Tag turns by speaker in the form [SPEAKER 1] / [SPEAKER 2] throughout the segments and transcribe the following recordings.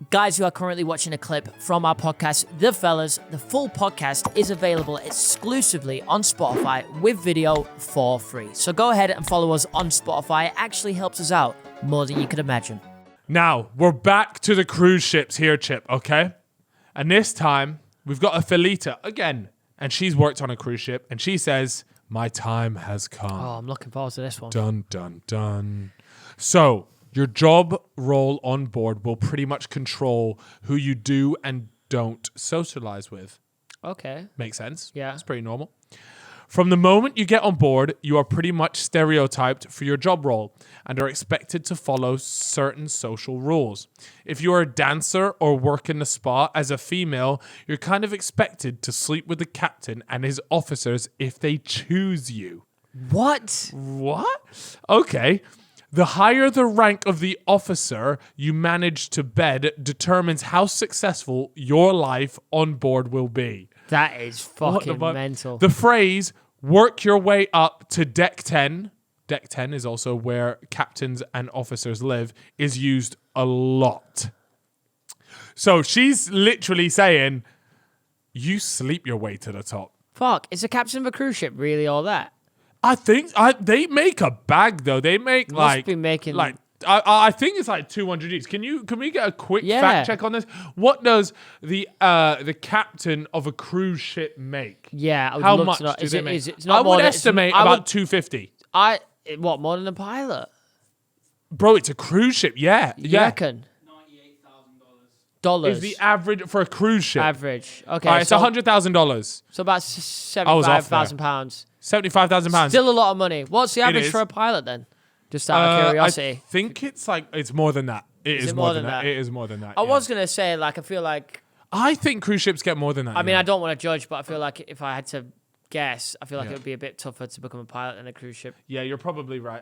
[SPEAKER 1] Guys, you are currently watching a clip from our podcast, The Fellas. The full podcast is available exclusively on Spotify with video for free. So go ahead and follow us on Spotify. It actually helps us out more than you could imagine.
[SPEAKER 2] Now, we're back to the cruise ships here, Chip, okay? And this time, we've got a Felita again. And she's worked on a cruise ship. And she says, my time has come.
[SPEAKER 1] Oh, I'm looking forward to this one.
[SPEAKER 2] Dun, dun, dun. So, your job role on board will pretty much control who you do and don't socialize with.
[SPEAKER 1] Okay.
[SPEAKER 2] Makes sense?
[SPEAKER 1] Yeah.
[SPEAKER 2] It's pretty normal. From the moment you get on board, you are pretty much stereotyped for your job role and are expected to follow certain social rules. If you are a dancer or work in the spa as a female, you're kind of expected to sleep with the captain and his officers if they choose you.
[SPEAKER 1] What?
[SPEAKER 2] What? Okay. The higher the rank of the officer you manage to bed determines how successful your life on board will be.
[SPEAKER 1] That is fucking mental.
[SPEAKER 2] The phrase, work your way up to deck 10, deck 10 is also where captains and officers live, is used a lot. So she's literally saying, you sleep your way to the top.
[SPEAKER 1] Fuck, is the captain of a cruise ship really all that?
[SPEAKER 2] I think they make a bag though. They make
[SPEAKER 1] Must be making
[SPEAKER 2] like I think it's like 200 each. Can we get a quick fact check on this? What does the captain of a cruise ship make?
[SPEAKER 1] Yeah, I would
[SPEAKER 2] how
[SPEAKER 1] love
[SPEAKER 2] much
[SPEAKER 1] to know.
[SPEAKER 2] do they make?
[SPEAKER 1] It's not
[SPEAKER 2] I
[SPEAKER 1] more
[SPEAKER 2] would
[SPEAKER 1] than,
[SPEAKER 2] estimate about 250.
[SPEAKER 1] What, more than a pilot?
[SPEAKER 2] Bro, it's a cruise ship. Yeah,
[SPEAKER 1] You reckon? $98,000
[SPEAKER 2] is the average for a cruise ship.
[SPEAKER 1] Average. Okay,
[SPEAKER 2] All right, it's $100,000.
[SPEAKER 1] So about £75,000.
[SPEAKER 2] £75,000.
[SPEAKER 1] Still a lot of money. What's the average
[SPEAKER 2] is.
[SPEAKER 1] for a pilot then? Just out of curiosity.
[SPEAKER 2] I think it's more than that. It is more than that. It is more than that.
[SPEAKER 1] I was gonna say, like, I feel like.
[SPEAKER 2] I think cruise ships get more than that.
[SPEAKER 1] I mean, I don't want to judge, but I feel like if I had to guess, I feel like it would be a bit tougher to become a pilot than a cruise ship
[SPEAKER 2] Yeah, you're probably right.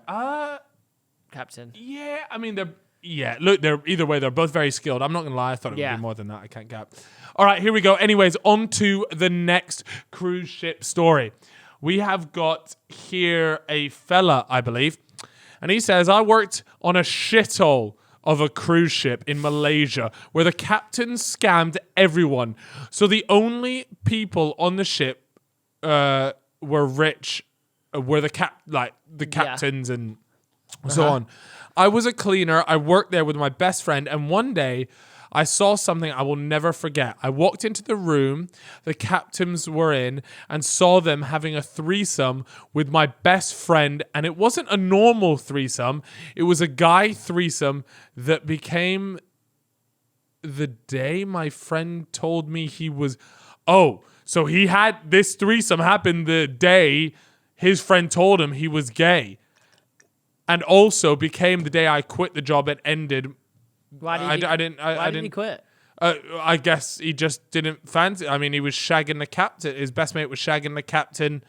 [SPEAKER 1] captain.
[SPEAKER 2] Yeah, I mean they're either way, they're both very skilled. I'm not gonna lie, I thought it would be more than that. I can't cap. All right, here we go. Anyways, on to the next cruise ship story. We have got here a fella, I believe, and he says, I worked on a shithole of a cruise ship in Malaysia where the captain scammed everyone. So the only people on the ship were rich, were the captains and so on. I was a cleaner. I worked there with my best friend, and one day I saw something I will never forget. I walked into the room the captains were in and saw them having a threesome with my best friend, and it wasn't a normal threesome. It was a guy threesome that became the day my friend told me he was... Oh, so he had this threesome happen the day his friend told him he was gay. And also became the day I quit the job and ended.
[SPEAKER 1] Why did he quit?
[SPEAKER 2] I guess he just didn't fancy. I mean, he was shagging the captain. His best mate was shagging the captain.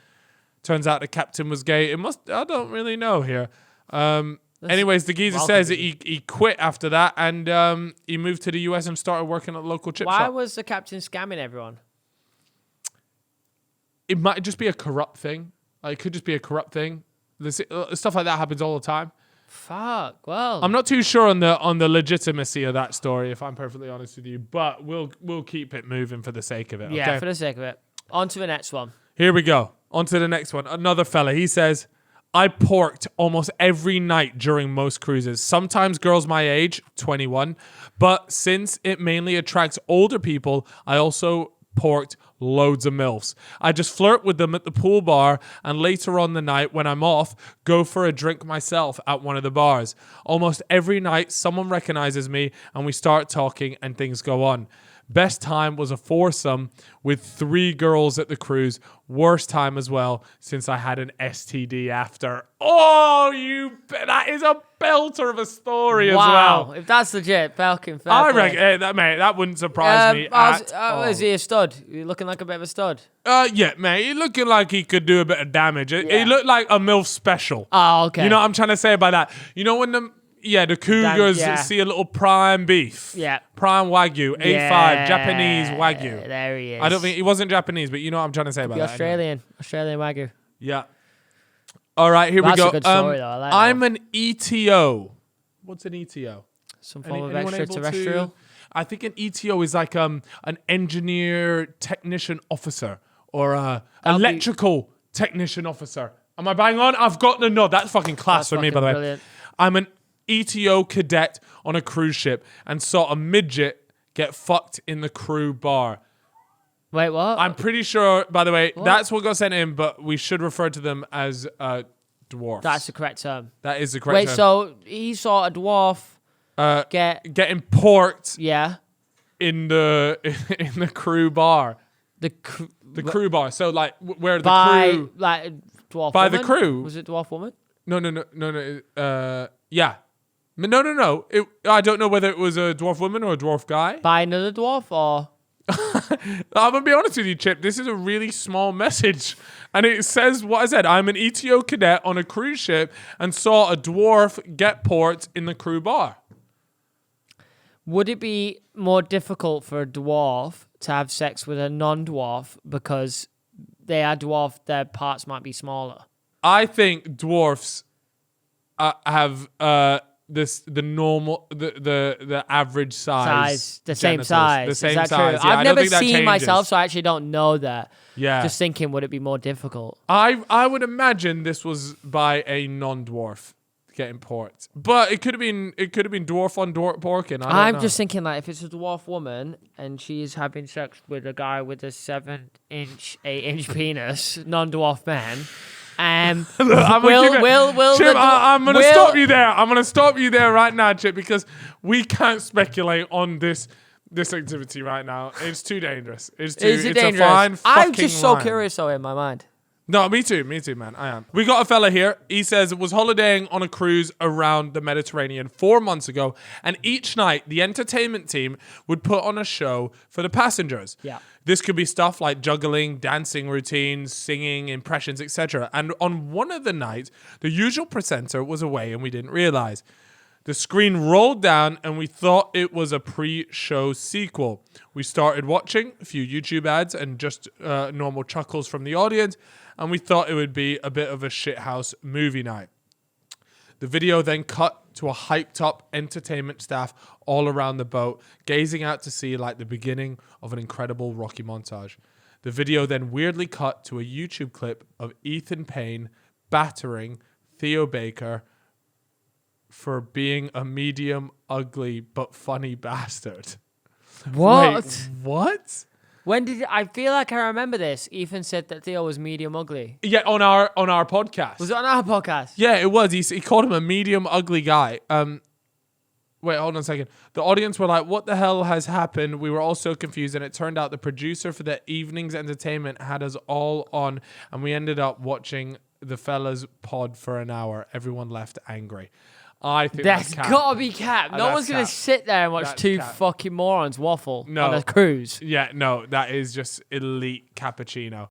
[SPEAKER 2] Turns out the captain was gay. I don't really know here. Anyways, the geezer says that he quit after that, and he moved to the US and started working at a local chip shop.
[SPEAKER 1] Why was the captain scamming everyone?
[SPEAKER 2] It might just be a corrupt thing. Like, it could just be a corrupt thing. Stuff like that happens all the time.
[SPEAKER 1] Fuck. Well,
[SPEAKER 2] I'm not too sure on the legitimacy of that story, if I'm perfectly honest with you. But we'll keep it moving for the sake of it.
[SPEAKER 1] Yeah,
[SPEAKER 2] okay?
[SPEAKER 1] for the sake of it. On to the next one.
[SPEAKER 2] Here we go. On to the next one. Another fella. He says, I porked almost every night during most cruises. Sometimes girls my age, 21. But since it mainly attracts older people, I also porked loads of MILFs. I just flirt with them at the pool bar, and later on the night when I'm off, go for a drink myself at one of the bars. Almost every night someone recognizes me and we start talking and things go on. Best time was a foursome with 3 girls at the cruise. Worst time as well, since I had an STD after. Oh, that is a belter of a story as well.
[SPEAKER 1] Wow, if that's legit, Falcon.
[SPEAKER 2] I reckon, that wouldn't surprise me at all.
[SPEAKER 1] Is he a stud? You looking like a bit of a stud?
[SPEAKER 2] Yeah, mate. He looking like he could do a bit of damage. He looked like a MILF special.
[SPEAKER 1] Oh, okay.
[SPEAKER 2] You know what I'm trying to say by that? You know when the Cougars see a little prime beef.
[SPEAKER 1] Yeah.
[SPEAKER 2] Prime Wagyu, A5, Japanese Wagyu.
[SPEAKER 1] There he is.
[SPEAKER 2] I don't think he wasn't Japanese, but you know what I'm trying to say about that.
[SPEAKER 1] Australian Wagyu.
[SPEAKER 2] Yeah. All right, here we
[SPEAKER 1] That's
[SPEAKER 2] go.
[SPEAKER 1] a good story, though. I like
[SPEAKER 2] I'm an ETO. What's an ETO?
[SPEAKER 1] Some form of
[SPEAKER 2] Anyone able
[SPEAKER 1] extraterrestrial.
[SPEAKER 2] I think an ETO is like an engineer technician officer or a electrical technician officer. Am I bang on? I've got the nod. That's fucking class for me, by the way.
[SPEAKER 1] Brilliant.
[SPEAKER 2] I'm an ETO cadet on a cruise ship and saw a midget get fucked in the crew bar.
[SPEAKER 1] Wait, what?
[SPEAKER 2] I'm pretty sure, by the way, that's what got sent in, but we should refer to them as dwarfs.
[SPEAKER 1] That's the correct term.
[SPEAKER 2] That is the correct term.
[SPEAKER 1] Wait, so he saw a dwarf
[SPEAKER 2] getting porked
[SPEAKER 1] in
[SPEAKER 2] the crew bar.
[SPEAKER 1] The
[SPEAKER 2] crew bar. So like where the crew
[SPEAKER 1] like dwarf
[SPEAKER 2] by
[SPEAKER 1] woman?
[SPEAKER 2] the crew.
[SPEAKER 1] Was it dwarf woman?
[SPEAKER 2] No. Yeah. No. I don't know whether it was a dwarf woman or a dwarf guy.
[SPEAKER 1] By another dwarf or?
[SPEAKER 2] I'm gonna be honest with you, Chip. This is a really small message, and it says what I said. I'm an ETO cadet on a cruise ship and saw a dwarf get porked in the crew bar.
[SPEAKER 1] Would it be more difficult for a dwarf to have sex with a non-dwarf because they are dwarf? Their parts might be smaller.
[SPEAKER 2] I think dwarfs have the normal the average size
[SPEAKER 1] the
[SPEAKER 2] genitals.
[SPEAKER 1] same size.
[SPEAKER 2] The same
[SPEAKER 1] Is that
[SPEAKER 2] size.
[SPEAKER 1] true?
[SPEAKER 2] Yeah,
[SPEAKER 1] I've never seen myself, so I actually don't know that.
[SPEAKER 2] Yeah.
[SPEAKER 1] Just thinking, would it be more difficult?
[SPEAKER 2] I would imagine this was by a non-dwarf getting porked, but it could have been dwarf on dwarf porking. I'm
[SPEAKER 1] just thinking, like, if it's a dwarf woman and she's having sex with a guy with a 7-inch, 8-inch penis, non-dwarf man. I'm
[SPEAKER 2] gonna stop you there. I'm gonna stop you there right now, Chip, because we can't speculate on this activity right now. It's too dangerous. It's
[SPEAKER 1] dangerous?
[SPEAKER 2] A fine
[SPEAKER 1] I'm just so
[SPEAKER 2] line.
[SPEAKER 1] curious, though, in my mind.
[SPEAKER 2] No, me too, man. I am. We got a fella here. He says was holidaying on a cruise around the Mediterranean 4 months ago, and each night the entertainment team would put on a show for the passengers.
[SPEAKER 1] Yeah.
[SPEAKER 2] This could be stuff like juggling, dancing routines, singing, impressions, etc. And on one of the nights, the usual presenter was away and we didn't realize. The screen rolled down and we thought it was a pre-show sequel. We started watching a few YouTube ads and just normal chuckles from the audience, and we thought it would be a bit of a shithouse movie night. The video then cut to a hyped up entertainment staff all around the boat, gazing out to sea like the beginning of an incredible Rocky montage. The video then weirdly cut to a YouTube clip of Ethan Payne battering Theo Baker for being a medium, ugly, but funny bastard.
[SPEAKER 1] What?
[SPEAKER 2] Wait, what?
[SPEAKER 1] When did I feel like I remember this? Ethan said that Theo was medium ugly.
[SPEAKER 2] Yeah, on our podcast.
[SPEAKER 1] Was it on our podcast?
[SPEAKER 2] Yeah, it was. He called him a medium ugly guy. Wait, hold on a second. The audience were like, what the hell has happened? We were all so confused, and it turned out the producer for the evening's entertainment had us all on, and we ended up watching the fella's pod for an hour. Everyone left angry. I think that's
[SPEAKER 1] gotta be cap. No one's gonna sit there and watch two fucking morons waffle on a cruise.
[SPEAKER 2] Yeah, no, that is just elite cappuccino.